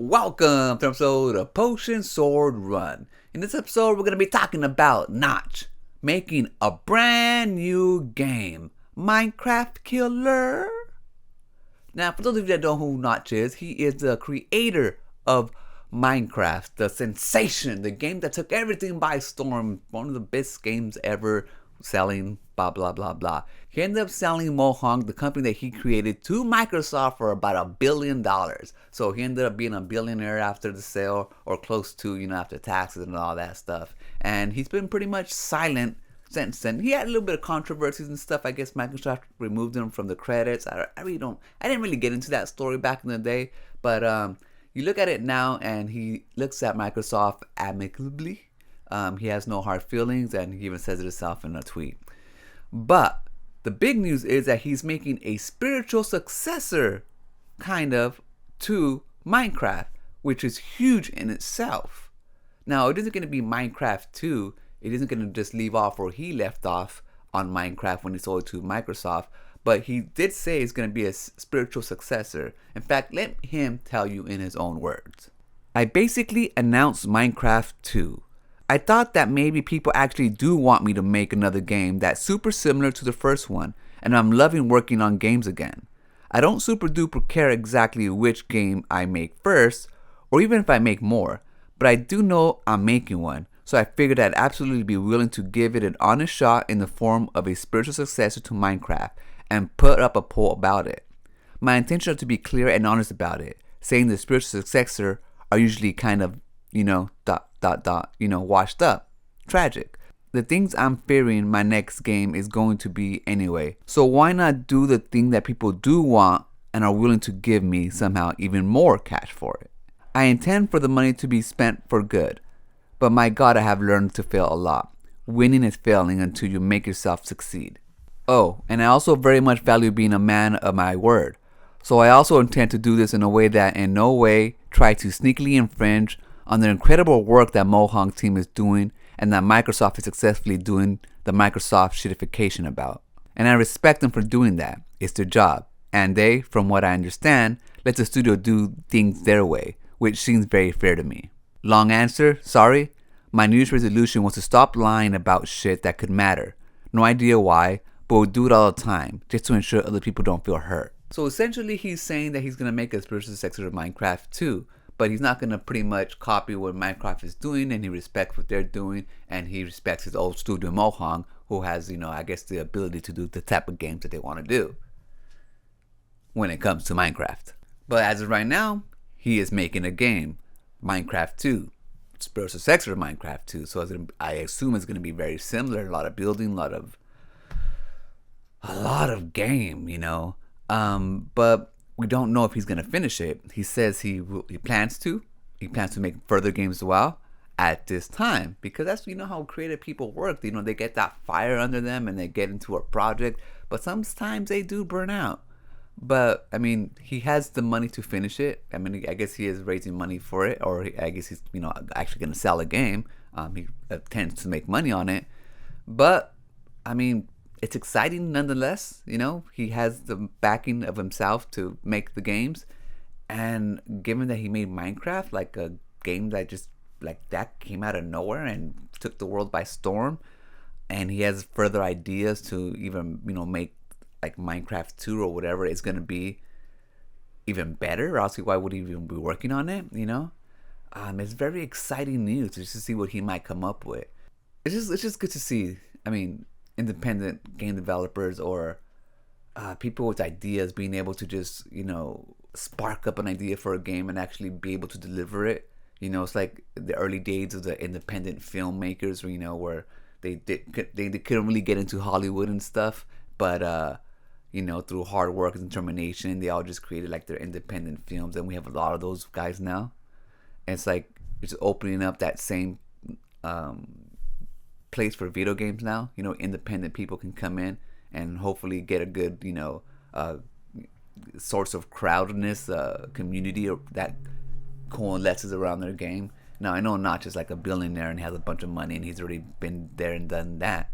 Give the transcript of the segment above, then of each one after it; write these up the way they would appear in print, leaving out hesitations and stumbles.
Welcome to an episode of Potion Sword Run. In this episode, we're going to be talking about Notch making a brand new game, Minecraft Killer. Now, for those of you that don't know who Notch is, he is the creator of Minecraft, the sensation, the game that took everything by storm, one of the best games ever, selling blah blah blah blah. He ended up selling Mohawk, the company that he created, to Microsoft for about $1 billion. So he ended up being a billionaire after the sale, or close to, after taxes and all that stuff. And he's been pretty much silent since then. He had a little bit of controversies and stuff. I guess Microsoft removed him from the credits. I didn't really get into that story back in the day, but you look at it now and he looks at Microsoft amicably. He has no hard feelings, and he even says it himself in a tweet. But the big news is that he's making a spiritual successor, kind of, to Minecraft, which is huge in itself. Now, it isn't going to be Minecraft 2. It isn't going to just leave off where he left off on Minecraft when he sold it to Microsoft. But he did say it's going to be a spiritual successor. In fact, let him tell you in his own words. I basically announced Minecraft 2. I thought that maybe people actually do want me to make another game that's super similar to the first one, and I'm loving working on games again. I don't super duper care exactly which game I make first, or even if I make more, but I do know I'm making one, so I figured I'd absolutely be willing to give it an honest shot in the form of a spiritual successor to Minecraft, and put up a poll about it. My intention is to be clear and honest about it, saying the spiritual successor are usually kind of, washed up. Tragic. The things I'm fearing my next game is going to be anyway. So why not do the thing that people do want and are willing to give me somehow even more cash for it? I intend for the money to be spent for good. But my God, I have learned to fail a lot. Winning is failing until you make yourself succeed. Oh, and I also very much value being a man of my word. So I also intend to do this in a way that in no way try to sneakily infringe on the incredible work that Mohawk team is doing and that Microsoft is successfully doing the Microsoft shitification about. And I respect them for doing that. It's their job. And they, from what I understand, let the studio do things their way, which seems very fair to me. Long answer, sorry. My New Year's resolution was to stop lying about shit that could matter. No idea why, but we'll do it all the time, just to ensure other people don't feel hurt. So essentially he's saying that he's going to make a spiritual successor of Minecraft 2. But he's not going to pretty much copy what Minecraft is doing, and he respects what they're doing, and he respects his old studio Mohawk, who has, I guess the ability to do the type of games that they want to do when it comes to Minecraft. But as of right now, he is making a game, Minecraft 2, spiritual successor of Minecraft 2. So I assume it's going to be very similar, a lot of building, a lot of game, but we don't know if he's going to finish it. He says he plans to. He plans to make further games as well at this time. Because that's, how creative people work. They get that fire under them and they get into a project. But sometimes they do burn out. But, he has the money to finish it. I guess he is raising money for it. Or I guess he's, actually going to sell a game. He tends to make money on it. But, it's exciting nonetheless. He has the backing of himself to make the games, and given that he made Minecraft, like a game that just that came out of nowhere and took the world by storm, and he has further ideas to even make like Minecraft 2 or whatever it's gonna be even better, or else why would he even be working on it? It's very exciting news just to see what he might come up with. It's just good to see. Independent game developers or people with ideas being able to just spark up an idea for a game and actually be able to deliver it. It's like the early days of the independent filmmakers where they couldn't really get into Hollywood and stuff, but through hard work and determination they all just created like their independent films, and we have a lot of those guys now. And it's like it's opening up that same place for video games now. Independent people can come in and hopefully get a good source of crowdedness, community, or that coalesces around their game. Now I know Notch is like a billionaire and has a bunch of money and he's already been there and done that,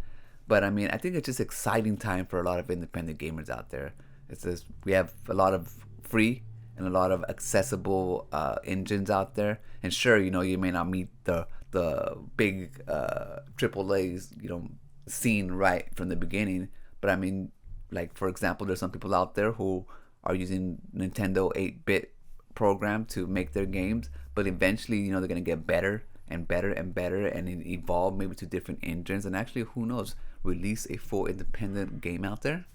but I think it's just exciting time for a lot of independent gamers out there. It's just we have a lot of free and a lot of accessible engines out there. And sure, you may not meet the big AAA's scene right from the beginning, but I mean, like for example, there's some people out there who are using Nintendo 8-bit program to make their games, but eventually they're gonna get better and better and better and evolve maybe to different engines, and actually, who knows, release a full independent game out there.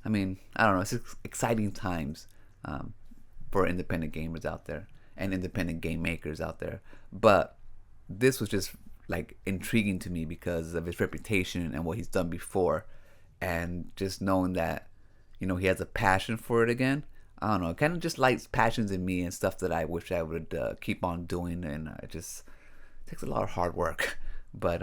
I mean, I don't know, it's exciting times for independent gamers out there and independent game makers out there. But this was just like intriguing to me because of his reputation and what he's done before, and just knowing that he has a passion for it again. I don't know, it kind of just lights passions in me and stuff that I wish I would keep on doing, and it just takes a lot of hard work. But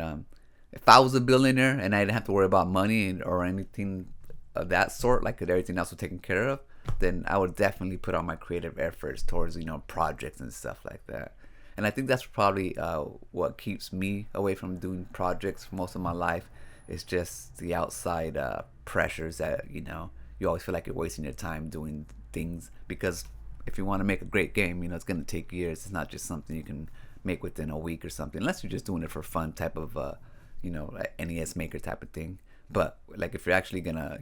if I was a billionaire and I didn't have to worry about money or anything of that sort, like everything else was taken care of, then I would definitely put all my creative efforts towards projects and stuff like that. And I think that's probably what keeps me away from doing projects for most of my life, is just the outside pressures that you always feel like you're wasting your time doing things, because if you want to make a great game, it's going to take years. It's not just something you can make within a week or something, unless you're just doing it for fun type of like NES maker type of thing. But like if you're actually gonna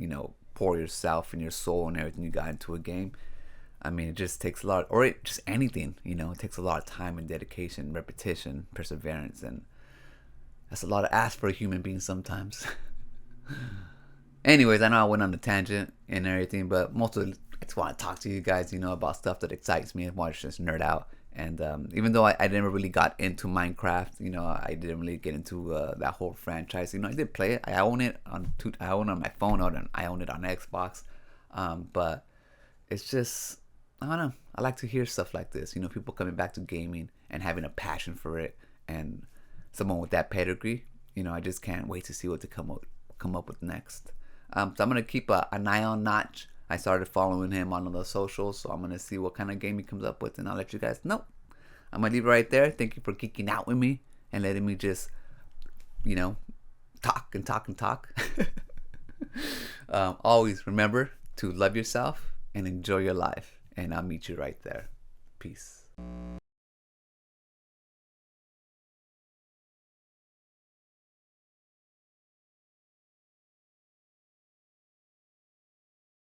pour yourself and your soul and everything you got into a game, I mean, it just takes a lot, or just anything, it takes a lot of time and dedication, repetition, perseverance, and that's a lot of ask for a human being sometimes. Anyways, I know I went on a tangent and everything, but mostly I just want to talk to you guys, about stuff that excites me and want to just nerd out. And even though I never really got into Minecraft, I didn't really get into that whole franchise. I did play it. I own it on my phone, I own it on Xbox. But it's just, I don't know. I like to hear stuff like this. People coming back to gaming and having a passion for it, and someone with that pedigree. I just can't wait to see what to come up with next. So I'm gonna keep an eye on Notch. I started following him on the socials, so I'm gonna see what kind of game he comes up with, and I'll let you guys know. I'm gonna leave it right there. Thank you for geeking out with me and letting me just, talk and talk and talk. Always remember to love yourself and enjoy your life, and I'll meet you right there. Peace.